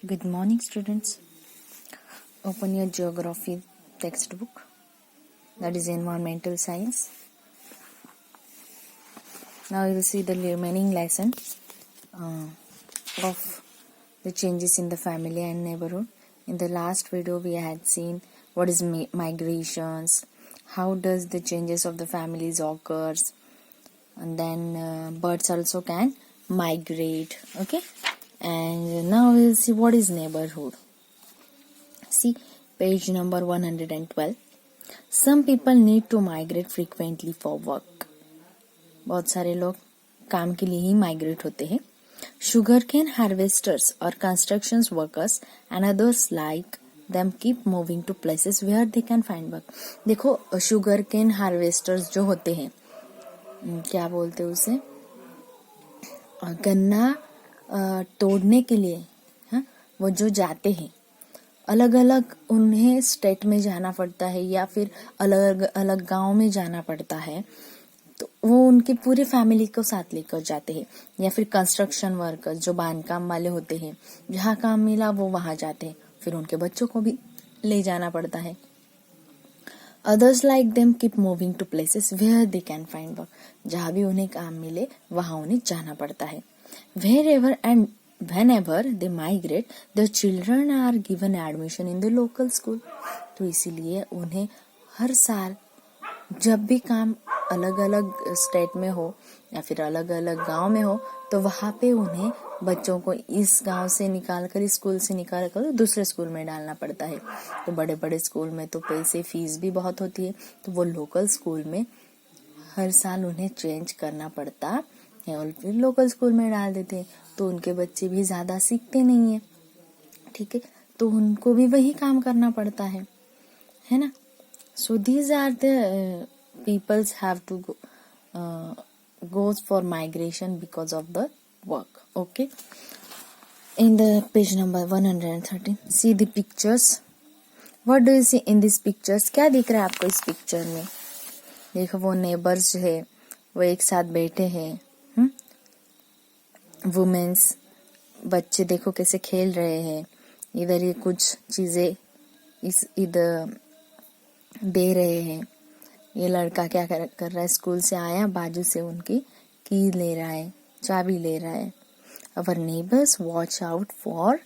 Good morning, students. Open your geography textbook, that is environmental science. Now you will see the remaining lesson of the changes in the family and neighborhood. In the last video, we had seen what is migrations, how does the changes of the families occurs, and then birds also can migrate. Okay, and now we will see what is neighborhood. See page number 112. Some people need to migrate frequently for work. बहुत सारे लोग काम के लिए ही migrate होते हैं. Sugar cane harvesters और construction workers and others like them keep moving to places where they can find work. देखो शुगर केन हार्वेस्टर्स जो होते हैं, क्या बोलते हैं उसे, गन्ना तोड़ने के लिए, हाँ, वो जो जाते हैं अलग अलग उन्हें स्टेट में जाना पड़ता है या फिर अलग अलग गांव में जाना पड़ता है, तो वो उनकी पूरी फैमिली को साथ लेकर जाते हैं. या फिर कंस्ट्रक्शन वर्कर्स जो बांधकाम वाले होते हैं, जहाँ काम मिला वो वहां जाते हैं, फिर उनके बच्चों को भी ले जाना पड़ता है. Others like them keep moving to places where they can find work. जहाँ भी उन्हें काम मिले वहां उन्हें जाना पड़ता है. Wherever and whenever they migrate, their children are given admission in the local school. तो इसीलिए उन्हें हर साल जब भी काम अलग अलग स्टेट में हो या फिर अलग अलग गांव में हो, तो वहां पे उन्हें बच्चों को इस गांव से निकाल कर, इस स्कूल से निकाल कर दूसरे स्कूल में डालना पड़ता है. तो बड़े बड़े स्कूल में तो पैसे फीस भी बहुत होती है, तो वो लोकल स्कूल में हर साल उन्हें चेंज करना पड़ता है और फिर लोकल स्कूल में डाल देते हैं. तो उनके बच्चे भी ज्यादा सीखते नहीं है, ठीक है, तो उनको भी वही काम करना पड़ता है ना. So these are the peoples have to goes for migration because of the work. Okay, in the page number 113, see the pictures. What do you see in these pictures? क्या दिख रहा है आपको इस पिक्चर में? देखो वो नेबर्स जो है वो एक साथ बैठे हैं. वुमेन्स, बच्चे देखो कैसे खेल रहे हैं. इधर ये कुछ चीजें इधर दे रहे हैं. ये लड़का क्या कर रहा है, स्कूल से आया, बाजू से उनकी की ले रहा है, चाबी ले रहा है. Our neighbors watch out for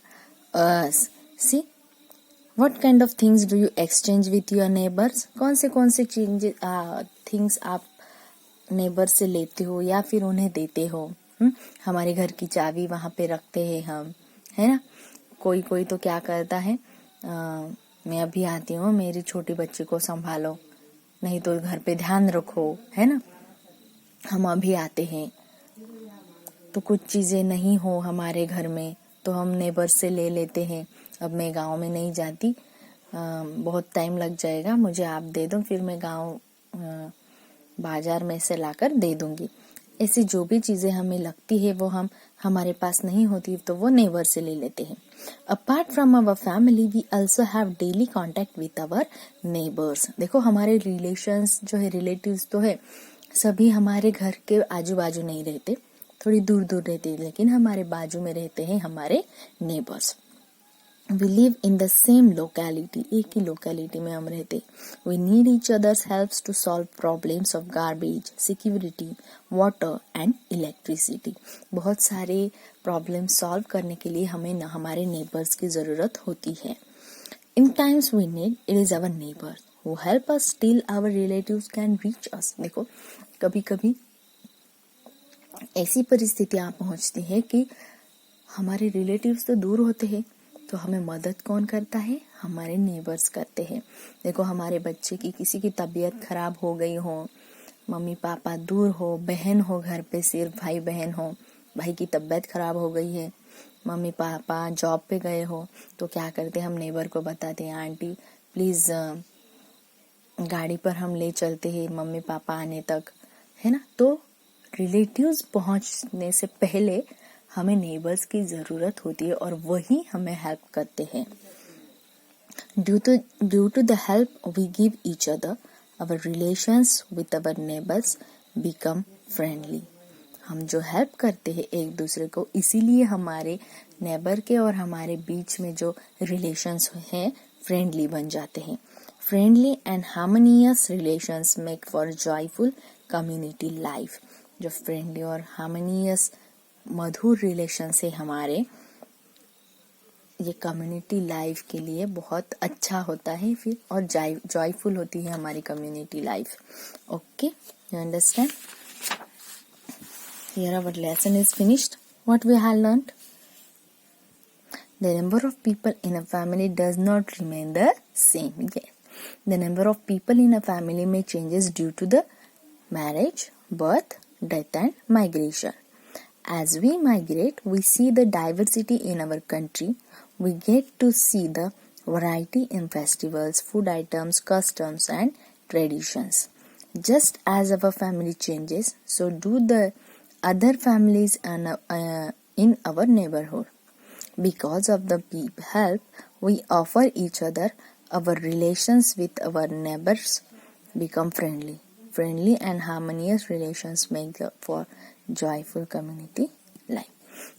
us. See, what kind of things do you exchange with your neighbors? कौन से थिंग्स आप नेबर से लेते हो या फिर उन्हें देते हो? हमारे घर की चाबी वहां पे रखते हैं हम, है ना. कोई तो क्या करता है, मैं अभी आती हूँ, मेरी छोटी बच्ची को संभालो, नहीं तो घर पे ध्यान रखो, है ना, हम अभी आते हैं. तो कुछ चीजें नहीं हो हमारे घर में तो हम नेबर से ले लेते हैं. अब मैं गांव में नहीं जाती, बहुत टाइम लग जाएगा, मुझे आप दे दो, फिर मैं गांव बाजार में से लाकर दे दूंगी. ऐसी जो भी चीजें हमें लगती है वो हमारे पास नहीं होती, तो वो नेबर से ले लेते हैं. Apart from our family we also have daily contact with our neighbours. देखो हमारे रिलेशंस जो है, रिलेटिव्स तो है, सभी हमारे घर के आजू बाजू नहीं रहते, थोड़ी दूर दूर रहते हैं, लेकिन हमारे बाजू में रहते हैं हमारे neighbours. We live in the same locality. एक ही लोकेलिटी में हम रहते. We need each other's helps to solve problems of garbage, security, water and electricity. बहुत सारे प्रॉब्लम सॉल्व करने के लिए हमें हमारे नेबर्स की जरूरत होती है. In times we need, it is our neighbors who help us till our relatives can reach us. देखो कभी कभी ऐसी परिस्थितियां पहुंचती है कि हमारे रिलेटिव्स तो दूर होते हैं, तो हमें मदद कौन करता है, हमारे नेबर्स करते हैं. देखो हमारे बच्चे की किसी की तबीयत खराब हो गई हो, मम्मी पापा दूर हो, बहन हो घर पे, सिर्फ भाई बहन हो, भाई की तबीयत खराब हो गई है, मम्मी पापा जॉब पे गए हो, तो क्या करते हैं, हम नेबर को बताते हैं, आंटी प्लीज गाड़ी पर हम ले चलते हैं मम्मी पापा आने तक, है ना. तो रिलेटिव्स पहुंचने से पहले हमें नेबर्स की जरूरत होती है और वही हमें हेल्प करते हैं. Due to the help we give each other, our relations with our neighbors become friendly. हम जो हेल्प करते हैं एक दूसरे को, इसीलिए हमारे नेबर के और हमारे बीच में जो रिलेशंस हैं फ्रेंडली बन जाते हैं. Friendly and harmonious relations make for joyful community life. जो फ्रेंडली और हार्मोनियस मधुर रिलेशंस है हमारे, ये कम्युनिटी लाइफ के लिए बहुत अच्छा होता है फिर, और जॉयफुल होती है हमारी community life. Okay, you understand? Here our lesson is finished. What we have learnt? The number of people in a family does not remain the same. Yes. The number of people in a family may changes due to the marriage, birth, death and migration. As we migrate, we see the diversity in our country. We get to see the variety in festivals, food items, customs and traditions. Just as our family changes, so do the other families in our neighborhood. Because of the help we offer each other, our relations with our neighbors become friendly. Friendly and harmonious relations make for joyful community life.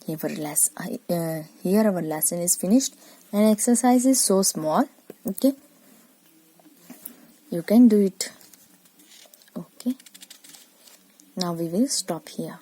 Here our lesson is finished, and exercise is so small. Okay, you can do it. Okay, now we will stop here.